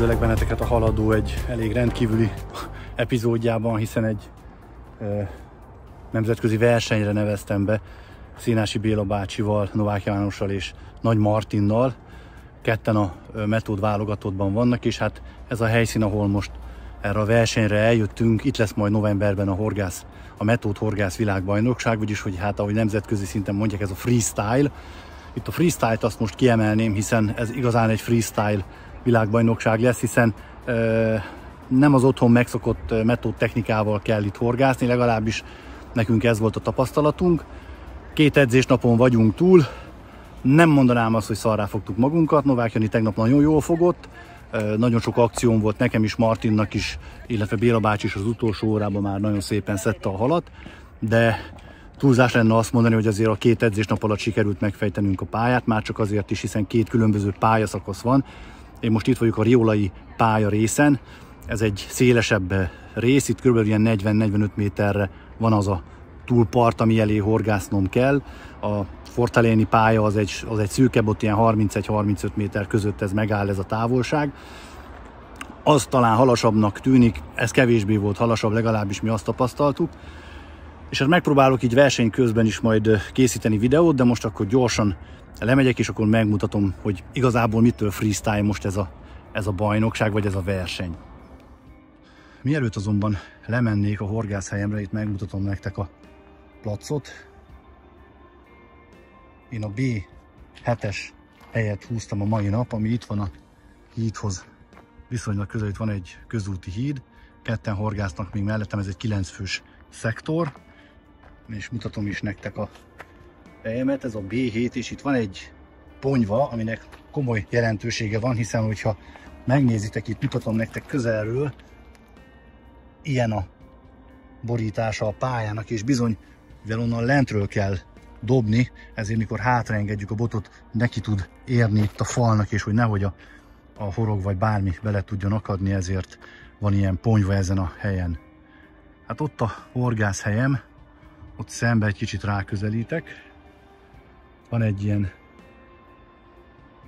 Üdvözöllek benneteket a Haladó egy elég rendkívüli epizódjában, hiszen egy nemzetközi versenyre neveztem be Szénási Béla bácsival, Novák Jánossal és Nagy Martinnal. Ketten a metód válogatottban vannak, és hát ez a helyszín, ahol most erre a versenyre eljöttünk. Itt lesz majd novemberben a metód horgász világbajnokság, vagyis hogy hát ahogy nemzetközi szinten mondják, ez a freestyle. Itt a freestyle-t azt most kiemelném, hiszen ez igazán egy freestyle világbajnokság lesz, hiszen nem az otthon megszokott metód technikával kell itt horgászni, legalábbis nekünk ez volt a tapasztalatunk. 2 edzésnapon vagyunk túl, nem mondanám azt, hogy szarrá fogtuk magunkat. Novák Jani tegnap nagyon jól fogott, nagyon sok akcióm volt nekem is, Martinnak is, illetve Béla bácsi is az utolsó órában már nagyon szépen szedte a halat, de túlzás lenne azt mondani, hogy azért a 2 edzésnap alatt sikerült megfejtenünk a pályát, már csak azért is, hiszen 2 különböző pályaszakasz van. Én most itt vagyok a riolai pálya részen, ez egy szélesebb rész, itt kb. 40-45 méterre van az a túlpart, ami elé horgásznom kell. A fortaléni pálya az egy szűkebb, ott ilyen 31-35 méter között ez megáll ez a távolság. Az talán halasabbnak tűnik, ez kevésbé volt halasabb, legalábbis mi azt tapasztaltuk. És hát megpróbálok így verseny közben is majd készíteni videót, de most akkor gyorsan lemegyek, és akkor megmutatom, hogy igazából mitől freestyle most ez a bajnokság, vagy ez a verseny. Mielőtt azonban lemennék a horgászhelyemre, itt megmutatom nektek a placot. Én a B7-es helyet húztam a mai nap, ami itt van a hídhoz. Viszonylag közel, itt van egy közúti híd, ketten horgásznak még mellettem, ez egy 9 fős szektor. És mutatom is nektek a helyemet, ez a B7, és itt van egy ponyva, aminek komoly jelentősége van, hiszen hogyha megnézitek, itt mutatom nektek közelről, ilyen a borítása a pályának, és bizony, mivel onnan lentről kell dobni, ezért mikor hátraengedjük a botot, neki tud érni itt a falnak, és hogy nehogy a horog vagy bármi bele tudjon akadni, ezért van ilyen ponyva ezen a helyen. Hát ott a horgászhelyem, ott szembe egy kicsit ráközelítek, van egy ilyen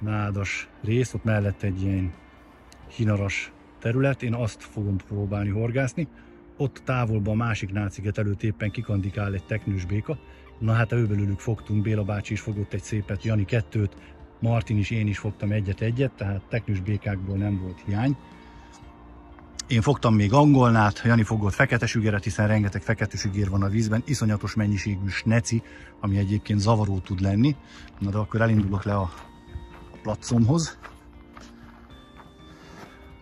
nádas rész, ott mellett egy ilyen hínaras terület, én azt fogom próbálni horgászni. Ott távolban a másik náciget előtt éppen kikandikál egy teknős béka. Na hát őbelülük fogtunk, Béla bácsi is fogott egy szépet, Jani 2-t, Martin is, én is fogtam egyet, tehát teknős békákból nem volt hiány. Én fogtam még angolnát, Jani fogott fekete sügeret, hiszen rengeteg fekete sügér van a vízben, iszonyatos mennyiségű sneci, ami egyébként zavaró tud lenni. Na de akkor elindulok le a placomhoz.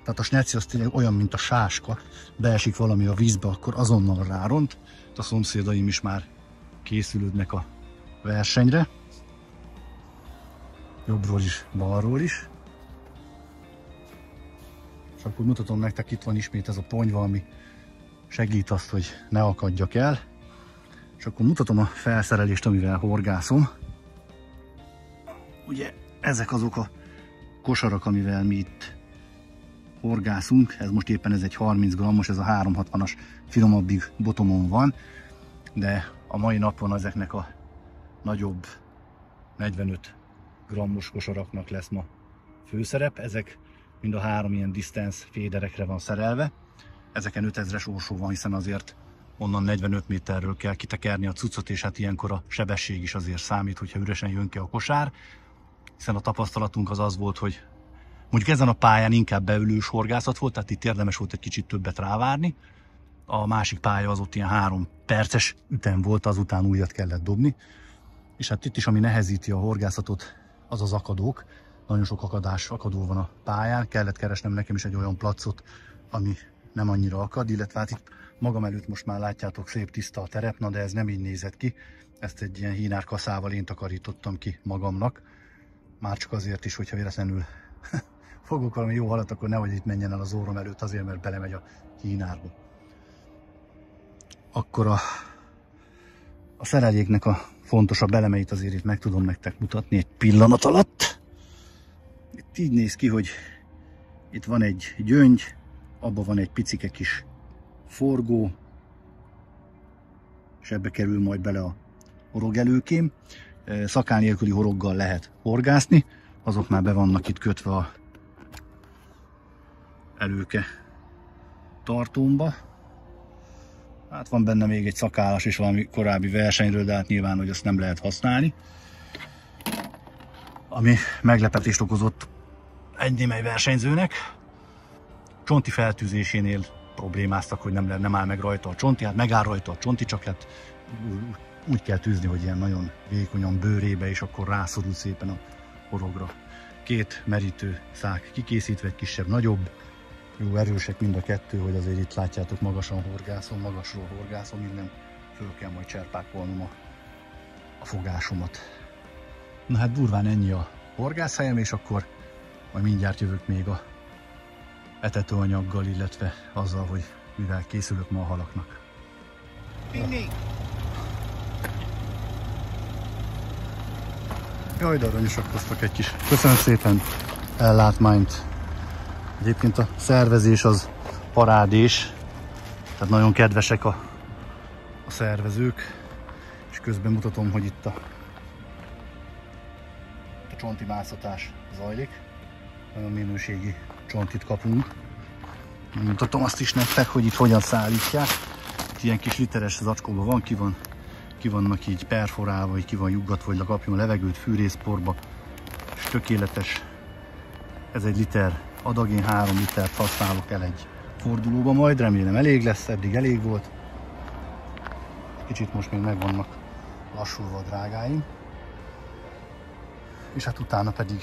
Tehát a sneci az tényleg olyan, mint a sáska, beesik valami a vízbe, akkor azonnal ráront. A szomszédaim is már készülődnek a versenyre. Jobbról is, balról is. És akkor mutatom nektek, itt van ismét ez a ponyva, ami segít azt, hogy ne akadjak el. És akkor mutatom a felszerelést, amivel horgászom. Ugye ezek azok a kosarak, amivel mi itt horgászunk. Ez most éppen ez egy 30 g-os, ez a 360-as finomabbig botomon van. De a mai napon ezeknek a nagyobb 45 g-os kosaraknak lesz ma főszerep. Ezek mind a 3 ilyen distance féderekre van szerelve. Ezeken 5000-es orsó van, hiszen azért onnan 45 méterről kell kitekerni a cuccot, és hát ilyenkor a sebesség is azért számít, hogyha üresen jön ki a kosár. Hiszen a tapasztalatunk az volt, hogy mondjuk ezen a pályán inkább beülős horgászat volt, tehát itt érdemes volt egy kicsit többet rávárni. A másik pálya az ott ilyen 3 perces ütem volt, azután újat kellett dobni. És hát itt is, ami nehezíti a horgászatot, az az akadók. Nagyon sok akadó van a pályán, kellett keresnem nekem is egy olyan placot, ami nem annyira akad, illetve hát itt magam előtt most már látjátok, szép tiszta a terep, na de ez nem így nézett ki. Ezt egy ilyen hínár kaszával én takarítottam ki magamnak. Már csak azért is, hogyha véletlenül fogok valami jó halat, akkor nehogy itt menjen el az órom előtt, azért, mert belemegy a hínárba. Akkor a szereléknek a fontosabb elemeit azért itt meg tudom nektek mutatni egy pillanat alatt. Itt így néz ki, hogy itt van egy gyöngy, abban van egy picike kis forgó, és ebbe kerül majd bele a horogelőkém. Szakál nélküli horoggal lehet horgászni, azok már be vannak itt kötve a előke tartómba. Hát van benne még egy szakállas is valami korábbi versenyről, de hát nyilván, hogy azt nem lehet használni. Ami meglepetést okozott egy némely versenyzőnek. Csonti feltűzésénél problémáztak, hogy nem áll meg rajta a csonti, hát megáll rajta a csonti, csak hát úgy kell tűzni, hogy ilyen nagyon vékonyan bőrébe, és akkor rászorul szépen a horogra. Két merítő szák kikészítve, egy kisebb, nagyobb. Jó erősek mind a kettő, hogy azért itt látjátok, magasan horgászom, magasról horgászom, innen föl kell majd cserpákolnom a fogásomat. Na hát durván ennyi a horgászhelyem, és akkor majd mindjárt jövök még a etetőanyaggal, illetve azzal, hogy mivel készülök ma a halaknak. Jaj, de aranyosak hoztak egy kis. Köszönöm szépen ellátmányt. Egyébként a szervezés az parádés, tehát nagyon kedvesek a szervezők, és közben mutatom, hogy itt a csonti mászatás zajlik. Nagyon minőségi csontit kapunk. Mutatom azt is nektek, hogy itt hogyan szállítják. Itt ilyen kis literes zacskóban van, ki vannak így perforálva, vagy ki van juggatva, hogy lekapjon a levegőt fűrészporba, és tökéletes. Ez egy liter adag, én 3 litert használok el egy fordulóba majd, remélem elég lesz, eddig elég volt. Kicsit most még meg vannak lassulva a drágáim. És hát utána pedig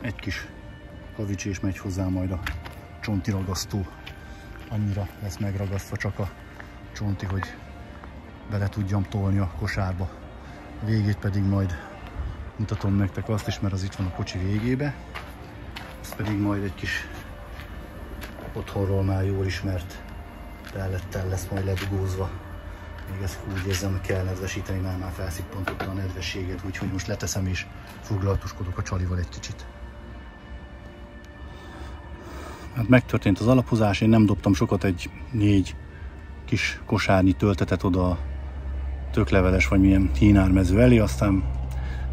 egy kis kavicsés megy hozzá majd a csonti ragasztó. Annyira lesz megragasztva csak a csonti, hogy bele tudjam tolni a kosárba. A végét pedig majd mutatom nektek azt is, mert az itt van a kocsi végébe. Ez pedig majd egy kis otthonról már jól ismert pellettel lesz majd ledugózva. Még ezt úgy érzem, hogy kell nedvesíteni, már felszippantotta a nedvességet, úgyhogy most leteszem és foglalatoskodok a csalival egy kicsit. Hát megtörtént az alapozás, én nem dobtam sokat, egy 4 kis kosárnyi töltetet oda a tökleveles vagy milyen hínármező elé, aztán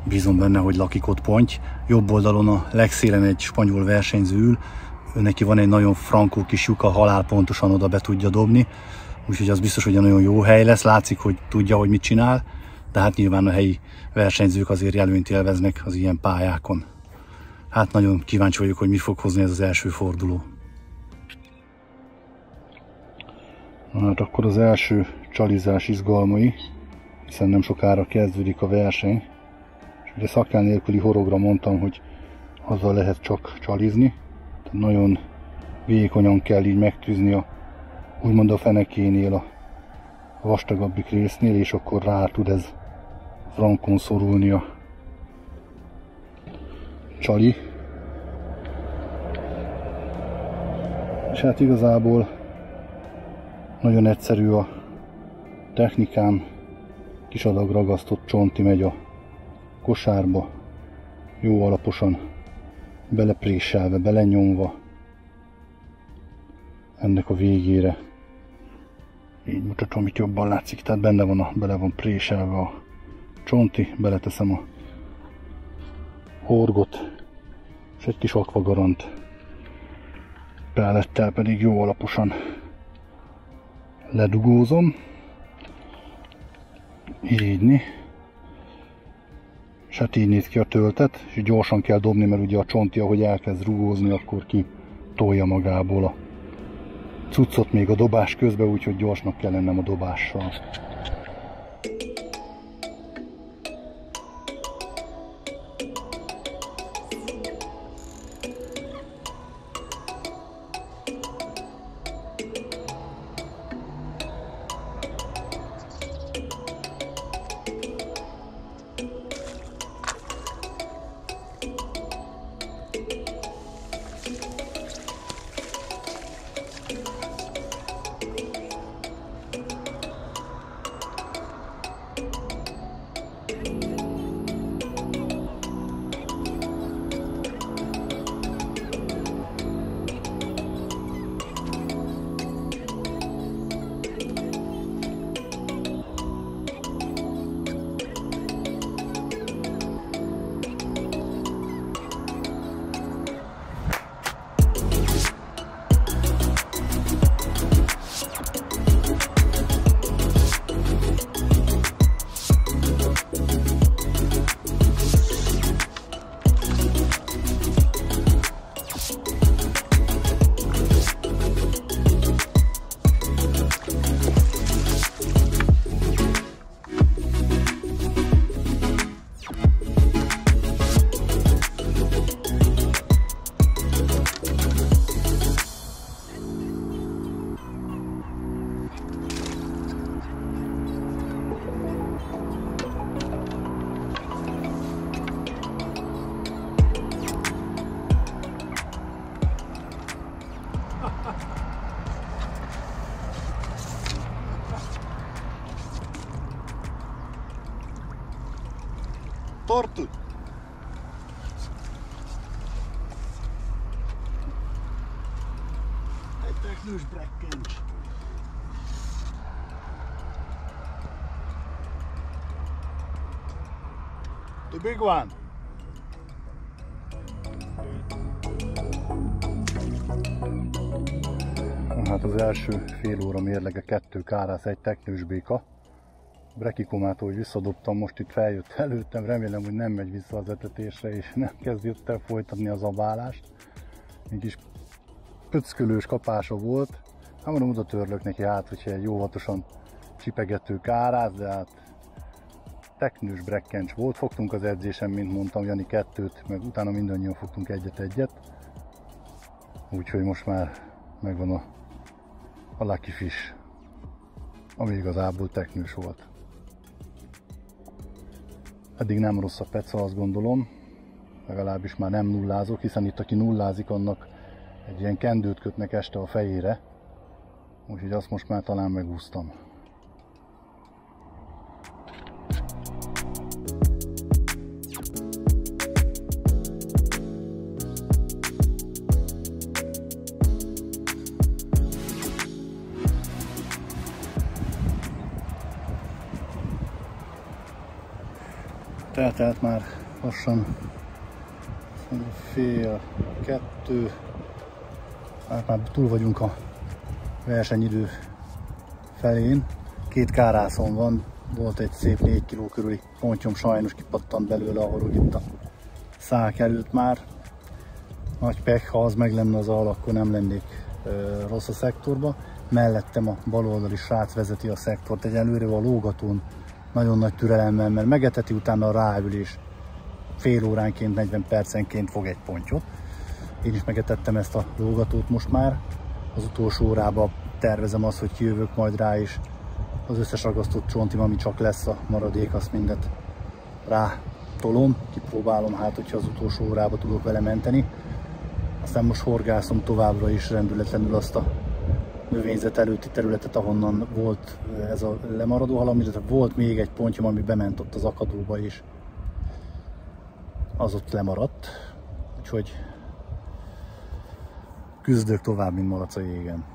bízom benne, hogy lakik ott ponty. Jobb oldalon a legszélen egy spanyol versenyző ül, neki van egy nagyon frankó kis lyuka, halál pontosan oda be tudja dobni, úgyhogy az biztos, hogy egy nagyon jó hely lesz, látszik, hogy tudja, hogy mit csinál, de hát nyilván a helyi versenyzők azért előnyt élveznek az ilyen pályákon. Hát nagyon kíváncsi vagyok, hogy mit fog hozni ez az első forduló. Hát akkor az első csalizás izgalmai, hiszen nem sokára kezdődik a verseny. És ugye szakál nélküli horogra mondtam, hogy azzal lehet csak csalizni. Tehát nagyon vékonyan kell így megtűzni úgymond a fenekénél, a vastagabbik résznél, és akkor rá tud ez frankon szorulni a csali. És hát igazából nagyon egyszerű a technikám, kis adag ragasztott csonti megy a kosárba, jó alaposan belepréselve, belenyomva ennek a végére. Így mutatom, itt jobban látszik, tehát bele van préselve a csonti, beleteszem a horgot, és egy kis akvagarant pellettel pedig jó alaposan ledugózom. Így. És hát így néz ki a töltet, és gyorsan kell dobni, mert ugye a csonti, ahogy elkezd rugózni, akkor ki tolja magából a cuccot még a dobás közben, úgyhogy gyorsnak kell lennem a dobással. torto! Egy teknős brekkencs. The big one. Hát az első fél óra mérlege 2 kárász, egy teknős béka. Brekikomát, hogy visszadobtam, most itt feljött előttem, remélem, hogy nem megy vissza az etetésre, és nem kezdett el folytatni a zabálást. Egy kis pöckölős kapása volt. Hát mondom, oda törlök neki hát, hogyha egy óvatosan csipegető kárász, de hát teknős brekkencs volt. Fogtunk az edzésen, mint mondtam, Jani 2-t, meg utána mindannyian fogtunk egyet-egyet. Úgyhogy most már megvan a lucky fish, ami igazából teknős volt. Eddig nem rossz a peca, azt gondolom, legalábbis már nem nullázok, hiszen itt aki nullázik, annak egy ilyen kendőt kötnek este a fejére, úgyhogy azt most már talán megúsztam. Tehát már lassan 1:30, hát már túl vagyunk a versenyidő felén. 2 kárászon van, volt egy szép 4 kg körüli pontyom, sajnos kipattant belőle, ahol itt a szák előtt már. Nagy pech, ha az meg lenne az al, akkor nem lennék rossz a szektorba. Mellettem a baloldali srác vezeti a szektort, egyelőre a lógatón nagyon nagy türelemmel, mert megeteti, utána ráül és fél óránként, 40 percenként fog egy pontyot. Én is megetettem ezt a lógatót most már. Az utolsó órában tervezem azt, hogy kijövök majd rá, és az összes ragasztott csontim, ami csak lesz a maradék, azt mindet rá tolom. Kipróbálom hát, hogyha az utolsó órába tudok vele menteni. Aztán most horgászom továbbra is rendületlenül azt a növényzet előtti területet, ahonnan volt ez a lemaradó halom, illetve volt még egy pontyom, ami bement ott az akadóba, és az ott lemaradt. Úgyhogy küzdök tovább, mint malac a jégen.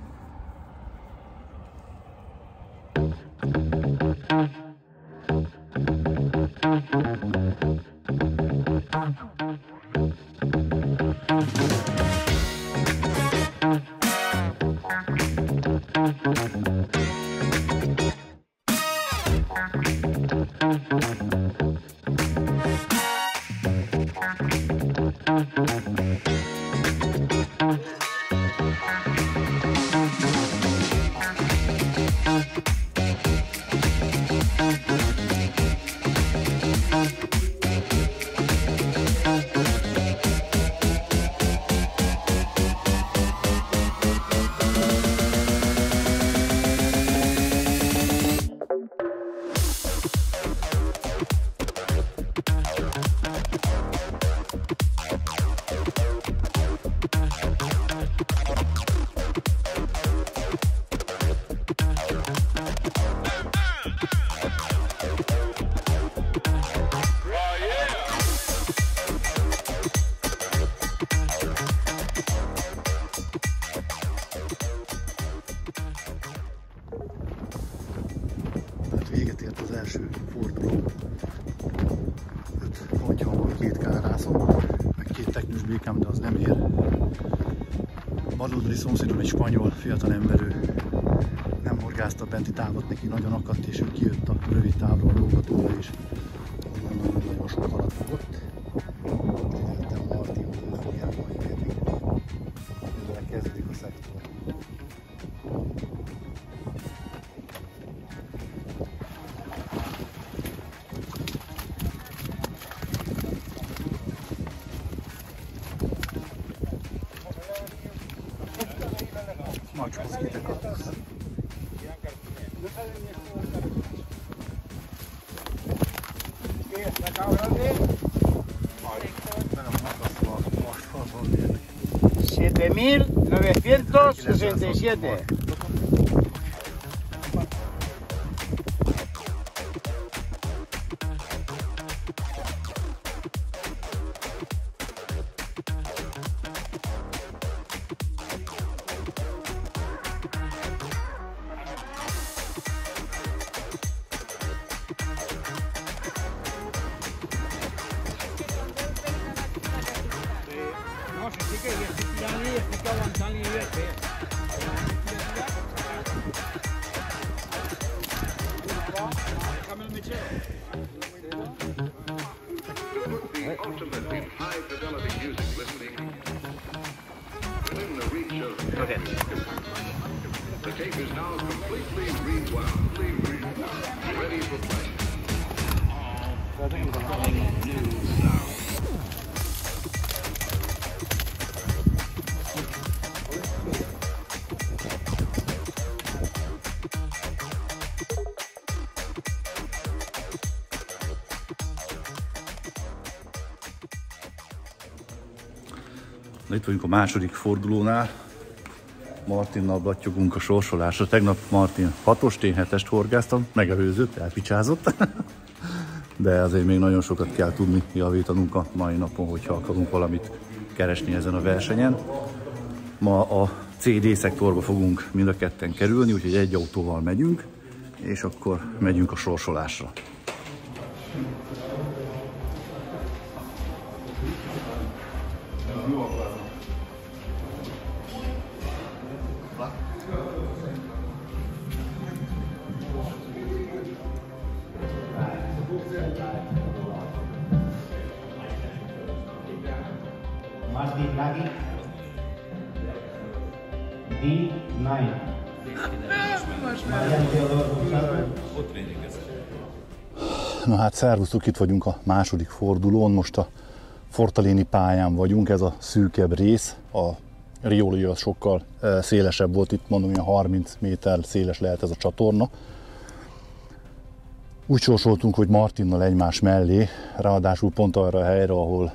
Véget ért az első forduló. 5 pontyom van, 2 kárászom, meg 2 teknős békám, de az nem ér. A baloldali szomszédom egy spanyol fiatalember, ő nem horgázta benti távot, neki nagyon akadt, és ő kijött a rövid távról a lógatóra, és nagyon sok halat fogott. Szerintem a Martin nem fogják majd érni. Ezzel kezdődik a szektor. $7,967. Ultimate high fidelity music listening within the reach of the tape is now completely rewound, ready for play. New sound. Itt vagyunk a második fordulónál. Martinnal battyogunk a sorsolásra. Tegnap Martin 6-ost, én 7-est horgáztam, megelőzött, elpicsázott. De azért még nagyon sokat kell tudni javítanunk a mai napon, hogyha akarunk valamit keresni ezen a versenyen. Ma a CD szektorba fogunk mind a ketten kerülni, úgyhogy egy autóval megyünk, és akkor megyünk a sorsolásra. Martin Lagi, D9. Na hát szervusztok, itt vagyunk a második fordulón, most a Fortalini pályán vagyunk, ez a szűkebb rész, a Rioli az sokkal szélesebb volt, itt mondom, ilyen 30 méter széles lehet ez a csatorna. Úgy sorsoltunk, hogy Martinnal egymás mellé, ráadásul pont arra a helyre, ahol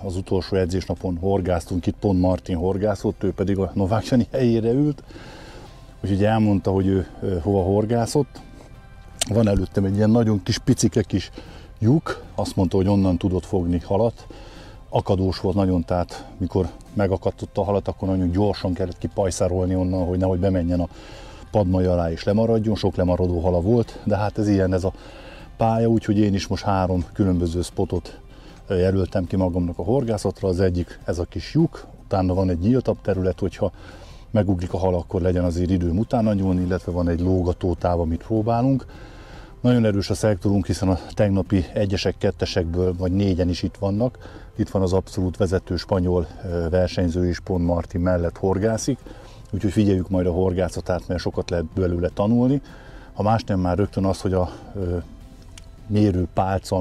az utolsó edzésnapon horgáztunk, itt pont Martin horgászott, ő pedig a Novák Jani helyére ült, úgyhogy elmondta, hogy ő hova horgászott. Van előttem egy ilyen nagyon kis picike kis lyuk, azt mondta, hogy onnan tudott fogni halat. Akadós volt nagyon, tehát mikor megakadtott a halat, akkor nagyon gyorsan kellett kipajszárolni onnan, hogy nehogy bemenjen a padmai alá és lemaradjon, sok lemaradó hala volt, de hát ez ilyen ez a pálya, úgyhogy én is most 3 különböző spotot jelöltem ki magamnak a horgászatra. Az egyik ez a kis lyuk, utána van egy nyíltabb terület, hogyha megugrik a hal, akkor legyen azért időm utána nyúlni, illetve van egy lógatótáv, amit próbálunk. Nagyon erős a szektorunk, hiszen a tegnapi 1-esek, 2-esekből vagy 4-en is itt vannak. Itt van az abszolút vezető spanyol versenyző is, pont Martin mellett horgászik. Úgyhogy figyeljük majd a horgászatát, mert sokat lehet belőle tanulni. Ha más nem, már rögtön az, hogy a mérő pálca,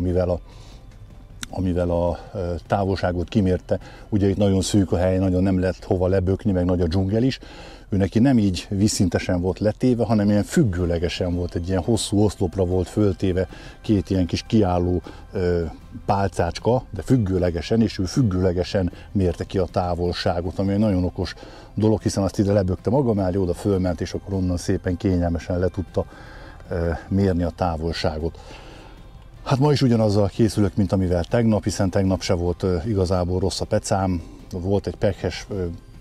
amivel a távolságot kimérte, ugye itt nagyon szűk a hely, nagyon nem lehet hova lebökni, meg nagy a dzsungel is. Ő neki nem így vízszintesen volt letéve, hanem ilyen függőlegesen volt, egy ilyen hosszú oszlopra volt föltéve 2 ilyen kis kiálló pálcácska, de függőlegesen, és ő függőlegesen mérte ki a távolságot, ami egy nagyon okos dolog, hiszen azt ide lebökte maga mellé, oda fölment, és akkor onnan szépen kényelmesen le tudta mérni a távolságot. Hát ma is ugyanazzal készülök, mint amivel tegnap, hiszen tegnap se volt igazából rossz a pecám, volt egy pekhes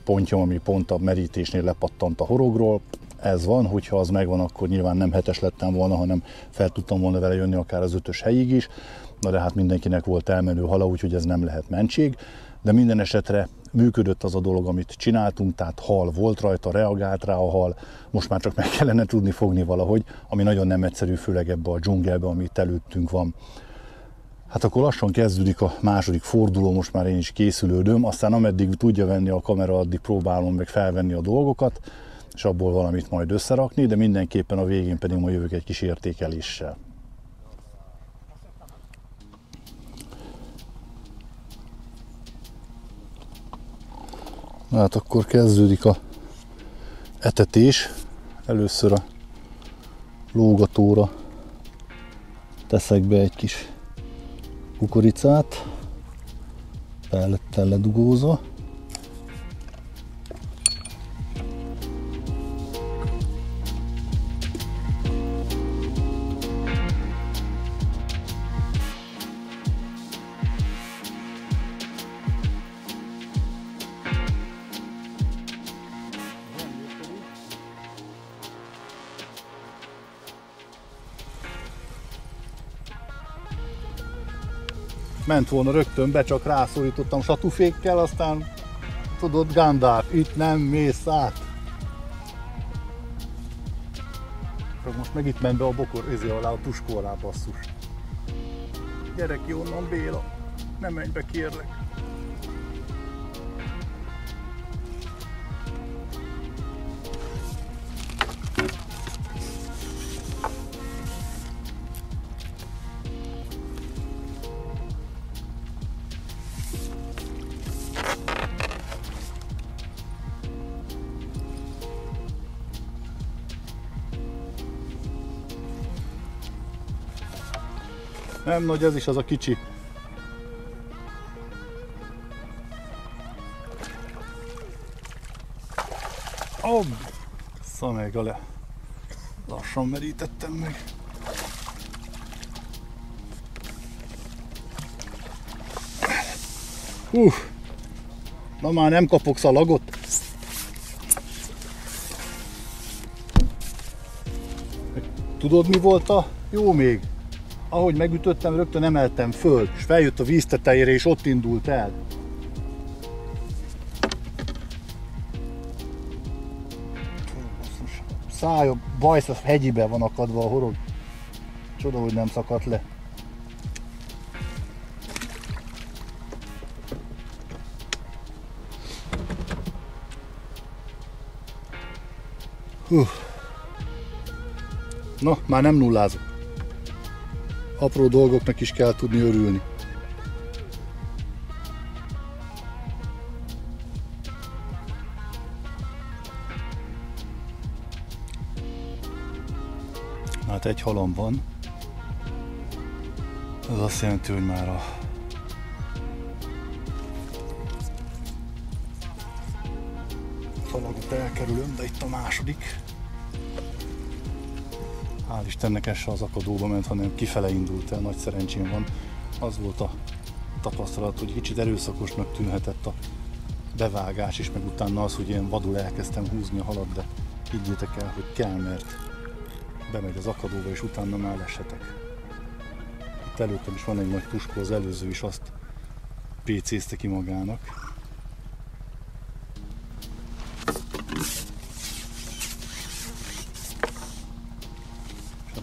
pontja, ami pont a merítésnél lepattant a horogról. Ez van, hogyha az megvan, akkor nyilván nem 7-es lettem volna, hanem fel tudtam volna vele jönni akár az 5-ös helyig is. Na de hát mindenkinek volt elmenő hala, úgyhogy ez nem lehet mentség. De minden esetre működött az a dolog, amit csináltunk, tehát hal volt rajta, reagált rá a hal, most már csak meg kellene tudni fogni valahogy, ami nagyon nem egyszerű, főleg ebbe a dzsungelbe, ami itt előttünk van. Hát akkor lassan kezdődik a második forduló, most már én is készülődöm, aztán ameddig tudja venni a kamera, addig próbálom meg felvenni a dolgokat, és abból valamit majd összerakni, de mindenképpen a végén pedig majd jövök egy kis értékeléssel. Na hát akkor kezdődik a etetés. Először a lógatóra teszek be egy kis kukoricát, pellettel ledugózva. Ment volna rögtön be, csak rászorítottam satufékkel, aztán Tudod, Gandalf, itt nem mész át. Most meg itt ment be a bokor alá, a tuskó alá, basszus. Gyere ki onnan, Béla. Ne menj be, kérlek. Nem nagy, ez is az a kicsi. Oh, szamega le. Lassan merítettem meg. Na már nem kapok szalagot. Tudod, mi volt a jó még? Ahogy megütöttem, rögtön emeltem föl, és feljött a víz tetejére, és ott indult el. Szája, bajsz, a hegyibe van akadva a horog. Csoda, hogy nem szakadt le. Na, már nem nullázok. Apró dolgoknak is kell tudni örülni. Hát egy halom van. Ez azt jelenti, hogy már a szalagot elkerülöm, de itt a második. Hál' Istennek ez se az akadóba ment, hanem kifele indult el, nagy szerencsém van. Az volt a tapasztalat, hogy kicsit erőszakosnak tűnhetett a bevágás is, meg utána az, hogy én vadul elkezdtem húzni a halat, de higgyétek el, hogy kell, mert bemegy az akadóba, és utána már lesetek. Itt előttem is van egy nagy tuskó, az előző is azt PC-zte ki magának.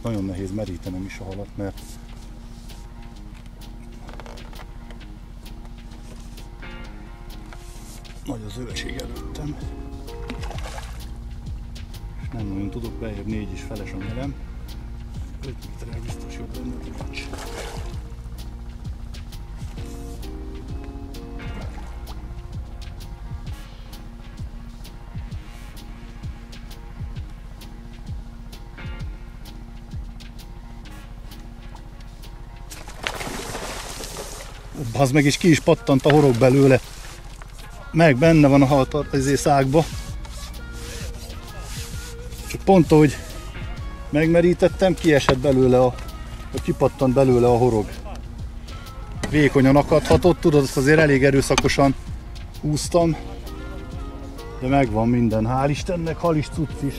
Nagyon nehéz merítenem is a halat, mert nagy a zöldség előttem, és nem nagyon tudok bejebb, 4 is feles a nyelem, 5 méterrel biztos jobb lenne, de nincs. Az meg is ki is pattant a horog belőle. Meg benne van a hal szágba. Csak pont ahogy megmerítettem, kiesett belőle kipattant belőle a horog. Vékonyan akadhatott, tudod, azt azért elég erőszakosan húztam. De megvan minden, hál' Istennek, halis cucc is.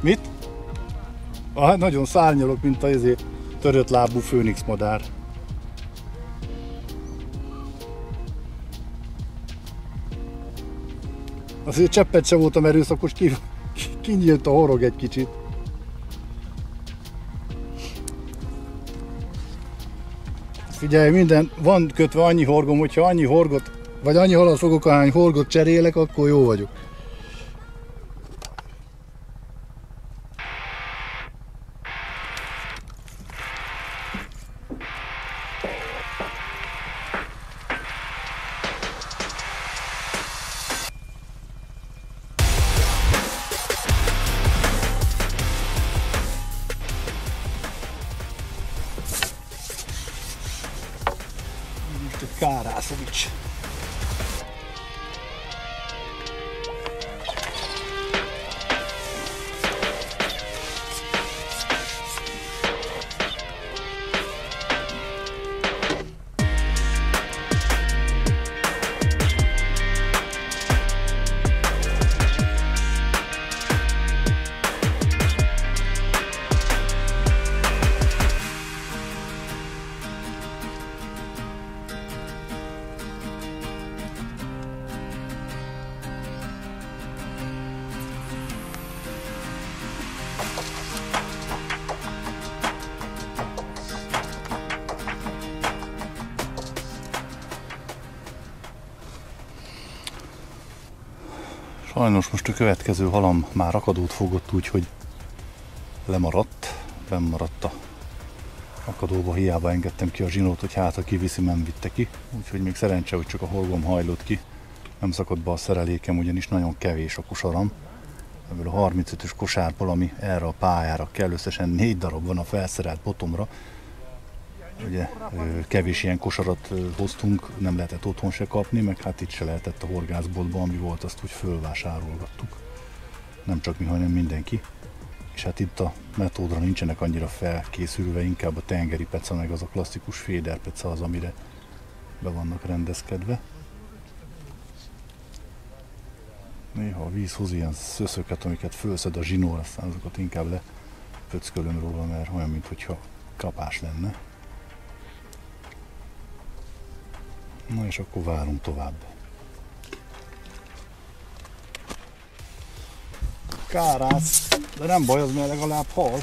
Mit? Nagyon szárnyalok, mint a törött lábú főnix madár. Azért cseppet sem voltam erőszakos, kinyílt a horog egy kicsit. Figyelj, minden van kötve annyi horgom, hogyha annyi horgot, vagy annyi halat fogok, ahány horgot cserélek, akkor jó vagyok. Kárászovics. Sajnos most a következő halam már akadót fogott, úgyhogy lemaradt, bennmaradt a akadóba, hiába engedtem ki a zsinót, hogy hát ha kiviszi, nem vitte ki. Úgyhogy még szerencse, hogy csak a horgom hajlott ki, nem szakadt be a szerelékem, ugyanis nagyon kevés a kosaram. Ebből a 35-ös kosárból, ami erre a pályára kell, összesen 4 darab van a felszerelt botomra. Ugye kevés ilyen kosarat hoztunk, nem lehetett otthon se kapni, meg hát itt se lehetett a horgászboltban, ami volt, azt úgy fölvásárolgattuk. Nem csak mi, hanem mindenki. És hát itt a metódra nincsenek annyira felkészülve, inkább a tengeri peca, meg az a klasszikus féderpeca az, amire be vannak rendezkedve. Néha a víz hoz ilyen szöszöket, amiket fölszed a zsinór, aztán azokat inkább lepöckölöm róla, mert olyan, mintha kapás lenne. Na és akkor várunk tovább. Kárász, de nem baj, az, mert legalább hal.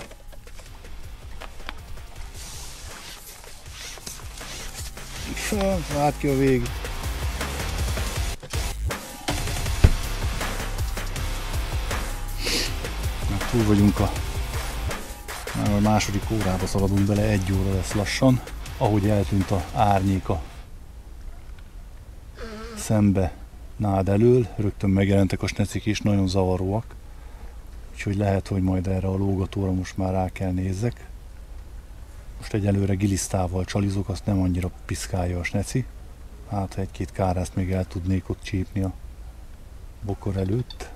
Várt ki a végig. Már túl vagyunk a második órába szaladunk bele, 1 óra lesz lassan. Ahogy eltűnt az árnyéka szembe nád elől, rögtön megjelentek a snecik is, nagyon zavaróak. Úgyhogy lehet, hogy majd erre a lógatóra most már rá kell nézzek. Most egyelőre gilisztával csalizok, azt nem annyira piszkálja a sneci. Hát ha 1-2 kárászt még el tudnék ott csípni a bokor előtt.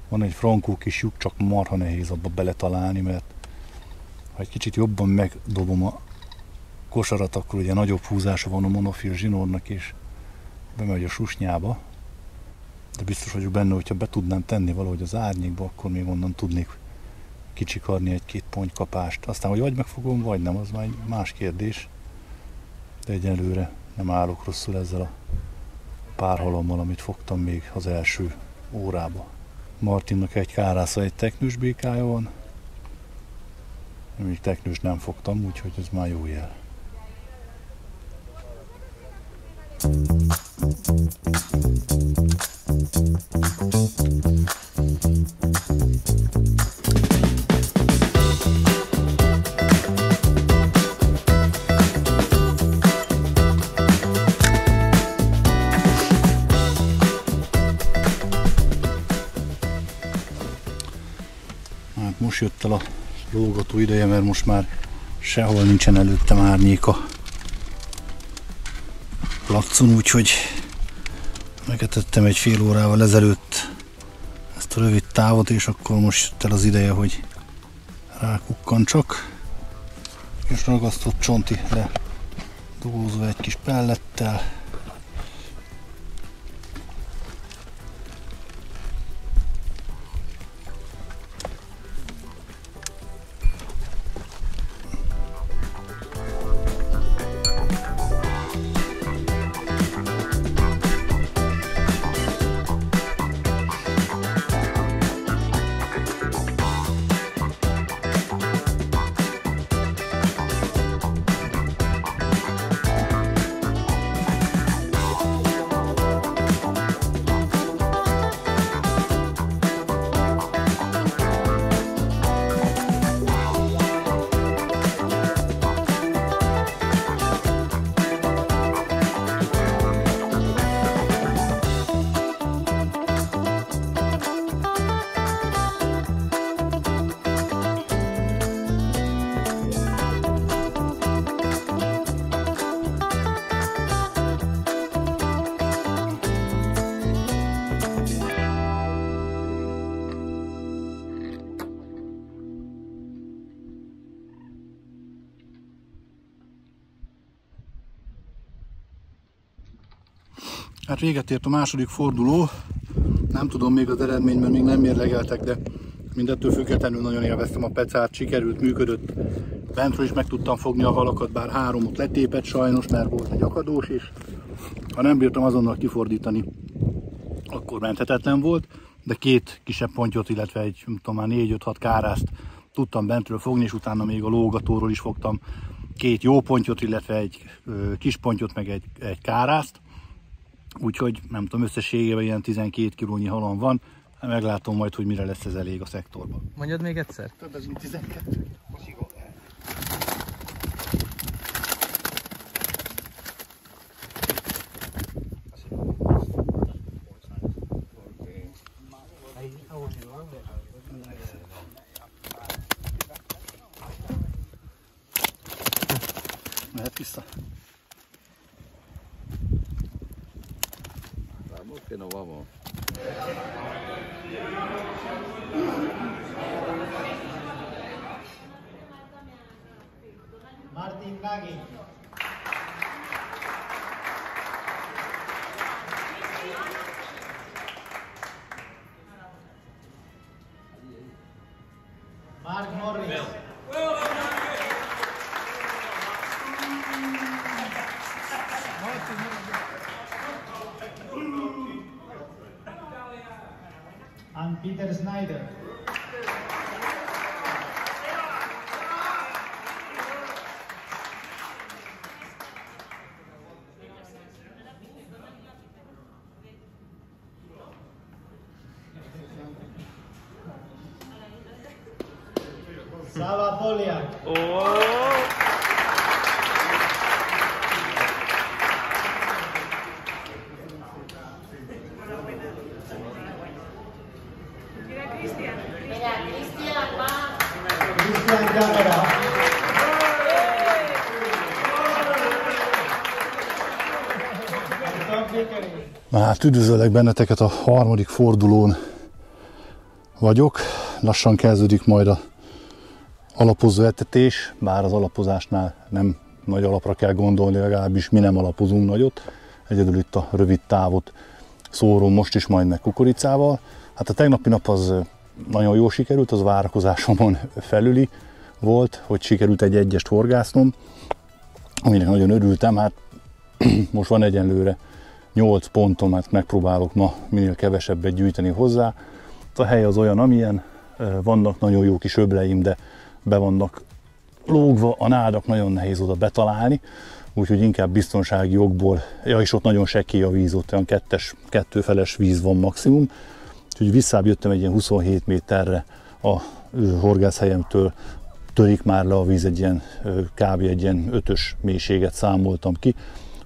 Van egy frankó kis lyuk, csak marha nehéz abba beletalálni, mert ha egy kicsit jobban megdobom a kosarat, akkor ugye nagyobb húzása van a monofil zsinórnak, és bemegy a susnyába. De biztos vagyok benne, hogyha be tudnám tenni valahogy az árnyékba, akkor még onnan tudnék kicsikarni 1-2 pontkapást. Aztán, hogy vagy megfogom, vagy nem, az már egy más kérdés. De egyelőre nem állok rosszul ezzel a pár halammal, amit fogtam még az első órába. Martinnak egy kárásza, egy teknős békája van. Még teknős nem fogtam, úgyhogy ez már jó jel. Hát most jött el a lógató ideje, mert most már sehol nincsen előttem árnyéka placon, úgyhogy megetettem egy fél órával ezelőtt ezt a rövid távot, és akkor most jött el az ideje, hogy rákukkancsak. És ragasztott csonti le dugózva egy kis pellettel. Hát véget ért a második forduló, nem tudom még az eredmény, mert még nem mérlegeltek, de mindettől függetlenül nagyon élveztem a pecát, sikerült, működött. Bentről is meg tudtam fogni a halakat, bár 3-ot letépett sajnos, mert volt egy akadós is. Ha nem bírtam azonnal kifordítani, akkor menthetetlen volt, de 2 kisebb pontyot, illetve egy 4-5-6 kárászt tudtam bentről fogni, és utána még a lógatóról is fogtam 2 jó pontyot, illetve egy kis pontyot, meg egy kárászt. Úgyhogy nem tudom, összességében ilyen 12 kilónyi halom van. Meglátom majd, hogy mire lesz ez elég a szektorban. Mondjad még egyszer? Több ez mint 12. Mehet vissza. Vamos que no vamos. Martin Nagy. Mark Morris. And Peter Snyder. Sava Poliak. Christian Jagara. Na hát üdvözöllek benneteket, a harmadik fordulón vagyok. Lassan kezdődik majd a alapozó etetés, bár az alapozásnál nem nagy alapra kell gondolni, legalábbis mi nem alapozunk nagyot. Egyedül itt a rövid távot szórom most is, majd meg kukoricával. Hát a tegnapi nap az nagyon jól sikerült, az várakozásomon felüli volt, hogy sikerült egy egyest horgásznom, aminek nagyon örültem. Hát most van egyenlőre 8 pontom, hát megpróbálok ma minél kevesebbet gyűjteni hozzá. A hely az olyan, amilyen, vannak nagyon jó kis öbleim, de be vannak lógva, a nádak nagyon nehéz oda betalálni, úgyhogy inkább biztonsági okból, és ott nagyon sekély a víz, ott olyan kettőfeles víz van maximum, úgyhogy visszább jöttem egy ilyen 27 méterre a horgászhelyemtől, törik már le a víz, egy ilyen kb. Egy ilyen 5-ös mélységet számoltam ki,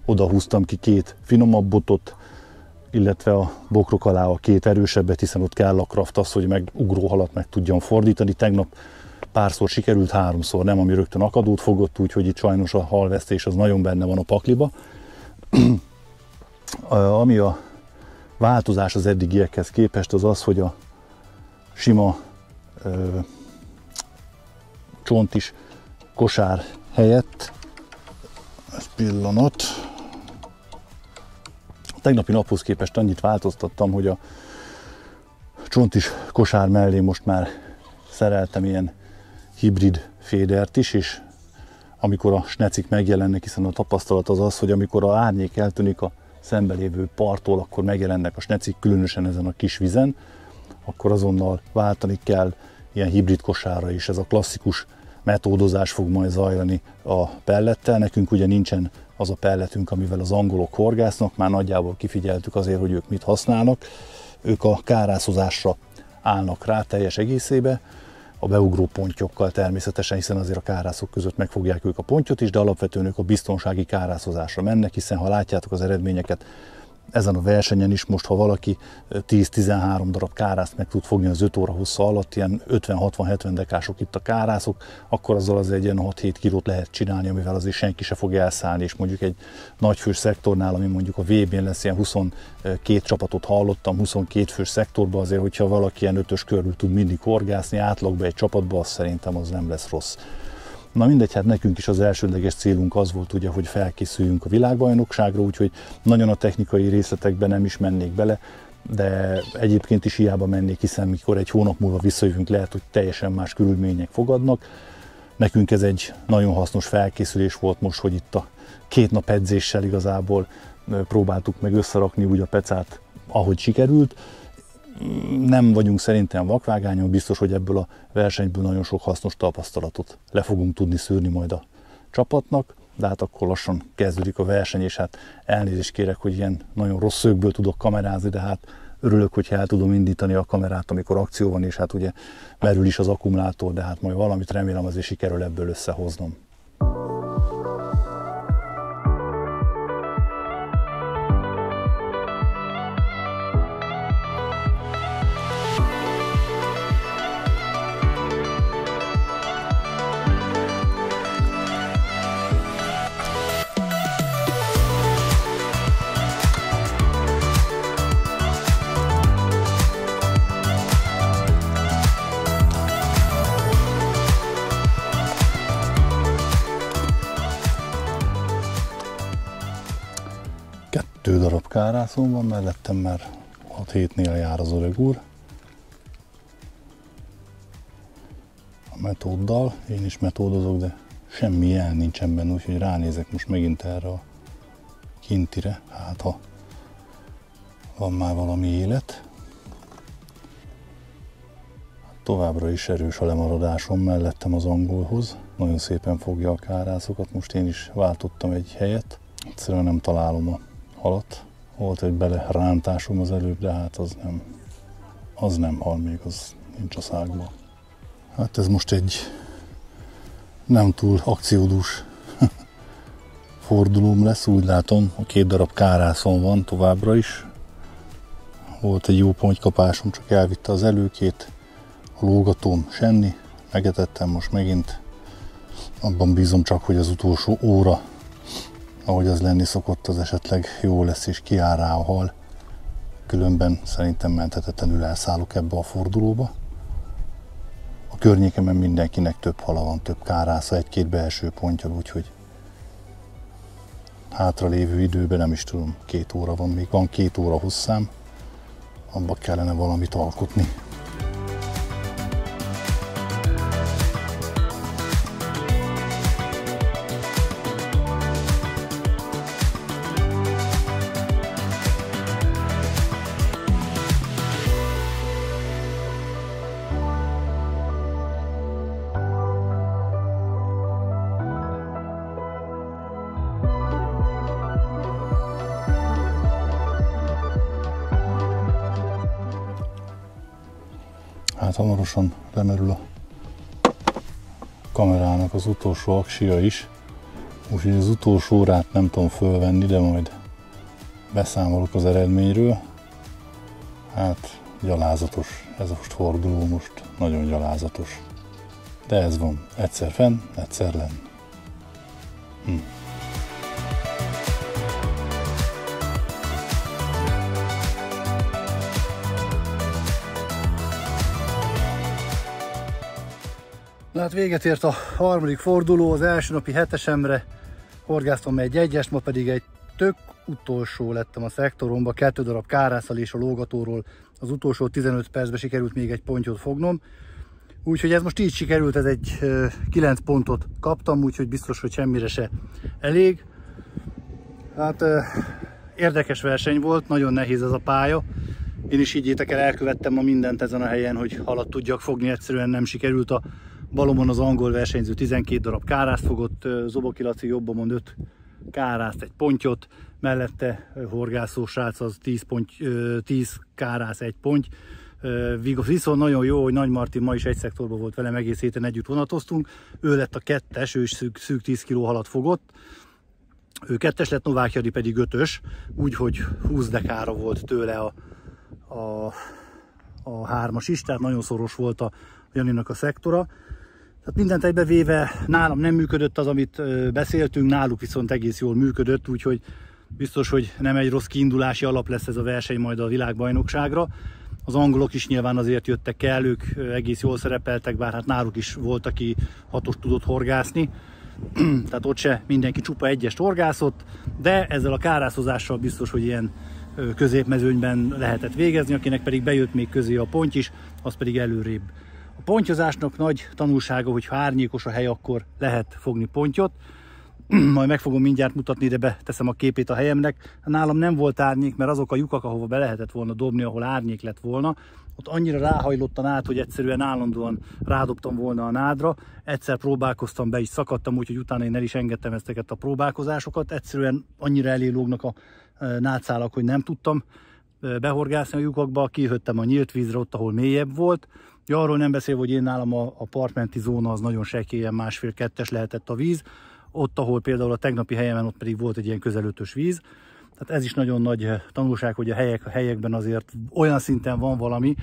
oda húztam ki 2 finomabb botot, illetve a bokrok alá a 2 erősebbet, hiszen ott kell a kraft az, hogy meg ugróhalat meg tudjam fordítani. Tegnap párszor sikerült, 3-szor nem, ami rögtön akadót fogott, úgyhogy itt sajnos a halvesztés az nagyon benne van a pakliba. Ami a változás az eddigiekhez képest, az az, hogy a sima csontis kosár helyett, ez pillanat, a tegnapi naphoz képest annyit változtattam, hogy a csontis kosár mellé most már szereltem ilyen hibrid fédert is, és amikor a snecik megjelennek, hiszen a tapasztalat az az, hogy amikor a árnyék eltűnik a szembelévő parttól, akkor megjelennek a snecik, különösen ezen a kis vizen, akkor azonnal váltani kell ilyen hibrid kosárra is. Ez a klasszikus metódozás fog majd zajlani a pellettel. Nekünk ugye nincsen az a pelletünk, amivel az angolok horgásznak, már nagyjából kifigyeltük azért, hogy ők mit használnak. Ők a kárászozásra állnak rá teljes egészébe, a beugró pontyokkal természetesen, hiszen azért a kárászok között megfogják ők a pontyot is, de alapvetően ők a biztonsági kárászozásra mennek, hiszen ha látjátok az eredményeket ezen a versenyen is, most ha valaki 10-13 darab kárászt meg tud fogni az 5 óra hossza alatt, ilyen 50-60-70 dekások itt a kárászok, akkor azzal az egy ilyen 6-7 kilót lehet csinálni, amivel azért senki se fog elszállni, és mondjuk egy nagyfős szektornál, ami mondjuk a VB-n lesz, ilyen 22 csapatot hallottam, 22 fős szektorban, azért, hogyha valaki ilyen 5-ös körül tud mindig horgászni, átlagban egy csapatban, az szerintem az nem lesz rossz. Na mindegy, hát nekünk is az elsődleges célunk az volt, ugye, hogy felkészüljünk a világbajnokságra, úgyhogy nagyon a technikai részletekben nem is mennék bele, de egyébként is hiába mennék, hiszen mikor egy hónap múlva visszajövünk, lehet, hogy teljesen más körülmények fogadnak. Nekünk ez egy nagyon hasznos felkészülés volt most, hogy itt a 2 nap edzéssel igazából próbáltuk meg összerakni úgy a pecát, ahogy sikerült. Nem vagyunk szerintem vakvágányon, biztos, hogy ebből a versenyből nagyon sok hasznos tapasztalatot le fogunk tudni szűrni majd a csapatnak. de hát akkor lassan kezdődik a verseny, és hát elnézést kérek, hogy ilyen nagyon rossz szögből tudok kamerázni, de hát örülök, hogyha el tudom indítani a kamerát, amikor akció van, és hát ugye merül is az akkumulátor, de hát majd valamit remélem azért sikerül ebből összehoznom. Kettő darab kárászom van, mellettem már 6 hétnél jár az öreg úr. A metóddal, én is metódozok, de semmi jel nincsen benne, úgyhogy ránézek most megint erre a kintire, hát ha van már valami élet. Továbbra is erős a lemaradásom mellettem az angolhoz, nagyon szépen fogja a kárászokat, most én is váltottam egy helyet, egyszerűen nem találom a halat. Volt egy belerántásom az előbb, de hát az nem hal még, az nincs a szágban. Hát ez most egy nem túl akciódús fordulóm lesz, úgy látom. A 2 darab kárászon van továbbra is. Volt egy jó pontkapásom, csak elvitte az előkét. A lógatóm semmi, megetettem most megint. Abban bízom csak, hogy az utolsó óra, ahogy az lenni szokott, az esetleg jó lesz és kiáll rá a hal. Különben szerintem menthetetlenül elszállok ebbe a fordulóba. A környékemen mindenkinek több hala van, több kárásza, 1-2 belső pontja, úgyhogy hátra lévő időben nem is tudom, 2 óra van, még van 2 óra hosszám, abba kellene valamit alkotni. Hát hamarosan lemerül a kamerának az utolsó aksia is, úgyhogy az utolsó órát nem tudom fölvenni, de majd beszámolok az eredményről. Hát gyalázatos ez a forduló most, nagyon gyalázatos. De ez van, egyszer fenn, egyszer lenn. Na hát véget ért a harmadik forduló, az első napi 7-esemre horgáztam egy 1-est, ma pedig egy tök utolsó lettem a szektoromba, 2 darab kárásszal és a lógatóról az utolsó 15 percben sikerült még egy pontyot fognom. Úgyhogy ez most így sikerült, ez egy 9 pontot kaptam, úgyhogy biztos, hogy semmire se elég. Hát érdekes verseny volt, nagyon nehéz ez a pálya. Én is higgyétek el, elkövettem ma mindent ezen a helyen, hogy halat tudjak fogni, egyszerűen nem sikerült. A balomon az angol versenyző 12 darab kárászt fogott, Zoboki Laci jobbomon 5 kárászt, egy pontyot, mellette horgászó srác az 10 kárász, 1 ponty. Viszont nagyon jó, hogy Nagy Martin ma is egy szektorban volt velem, egész héten együtt vonatoztunk. Ő lett a 2-es, ő is szűk 10 kg halat fogott. Ő 2-es lett, Novák Jari pedig 5-ös, úgyhogy 20 dekára volt tőle a 3-as is, tehát nagyon szoros volt a Janinak a szektora. Tehát mindent egybevéve nálam nem működött az, amit beszéltünk, náluk viszont egész jól működött, úgyhogy biztos, hogy nem egy rossz kiindulási alap lesz ez a verseny majd a világbajnokságra. Az angolok is nyilván azért jöttek el, ők egész jól szerepeltek, bár hát náluk is volt, aki 6-os tudott horgászni. Tehát ott se mindenki csupa 1-est horgászott, de ezzel a kárászozással biztos, hogy ilyen középmezőnyben lehetett végezni, akinek pedig bejött még közé a ponty is, az pedig előrébb. A pontyozásnak nagy tanulsága, hogy ha árnyékos a hely, akkor lehet fogni pontyot. majd meg fogom mindjárt mutatni, ide beteszem a képét a helyemnek. Nálam nem volt árnyék, mert azok a lyukak, ahova be lehetett volna dobni, ahol árnyék lett volna, ott annyira ráhajlottan át, hogy egyszerűen állandóan rádobtam volna a nádra. Egyszer próbálkoztam, be is szakadtam, úgyhogy utána én el is engedtem ezeket a próbálkozásokat. Egyszerűen annyira elélógnak a nádszálak, hogy nem tudtam behorgászni a lyukakba, kijöttem a nyílt vízre, ott, ahol mélyebb volt. Ja, arról nem beszélve, hogy én nálam a partmenti zóna az nagyon sekélyen 1,5-2-es lehetett a víz. Ott, ahol például a tegnapi helyemen, ott pedig volt egy ilyen közel 5-ös víz. Tehát ez is nagyon nagy tanulság, hogy a helyekben azért olyan szinten van valami,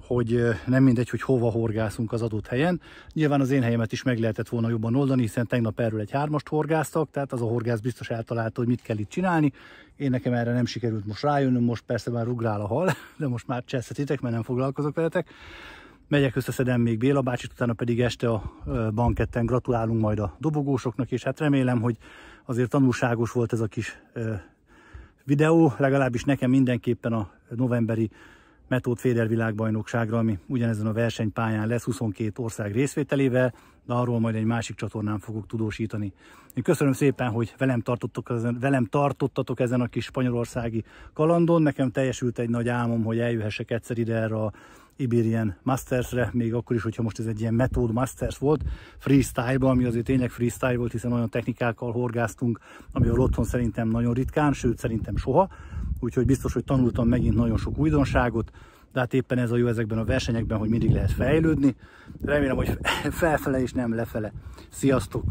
hogy nem mindegy, hogy hova horgászunk az adott helyen. Nyilván az én helyemet is meg lehetett volna jobban oldani, hiszen tegnap erről egy 3-ast horgáztak, tehát az a horgász biztos eltalálta, hogy mit kell itt csinálni. Én nekem erre nem sikerült most rájönnöm, most persze már ugrál a hal, de most már cseszhetitek, mert nem foglalkozok veletek. Megyek, összeszedem még Béla bácsit, utána pedig este a banketten gratulálunk majd a dobogósoknak, és hát remélem, hogy azért tanulságos volt ez a kis videó, legalábbis nekem mindenképpen a novemberi Method Féder világbajnokságra, ami ugyanezen a versenypályán lesz 22 ország részvételével, de arról majd egy másik csatornán fogok tudósítani. Én köszönöm szépen, hogy velem tartottatok ezen a kis spanyolországi kalandon. Nekem teljesült egy nagy álmom, hogy eljöhessek egyszer ide erre a Iberian Mastersre, még akkor is, hogyha most ez egy ilyen Method Masters volt, freestyle-ban, ami azért tényleg freestyle volt, hiszen olyan technikákkal horgáztunk, amivel otthon szerintem nagyon ritkán, sőt szerintem soha. Úgyhogy biztos, hogy tanultam megint nagyon sok újdonságot, de hát éppen ez a jó ezekben a versenyekben, hogy mindig lehet fejlődni. Remélem, hogy felfele és nem lefele. Sziasztok!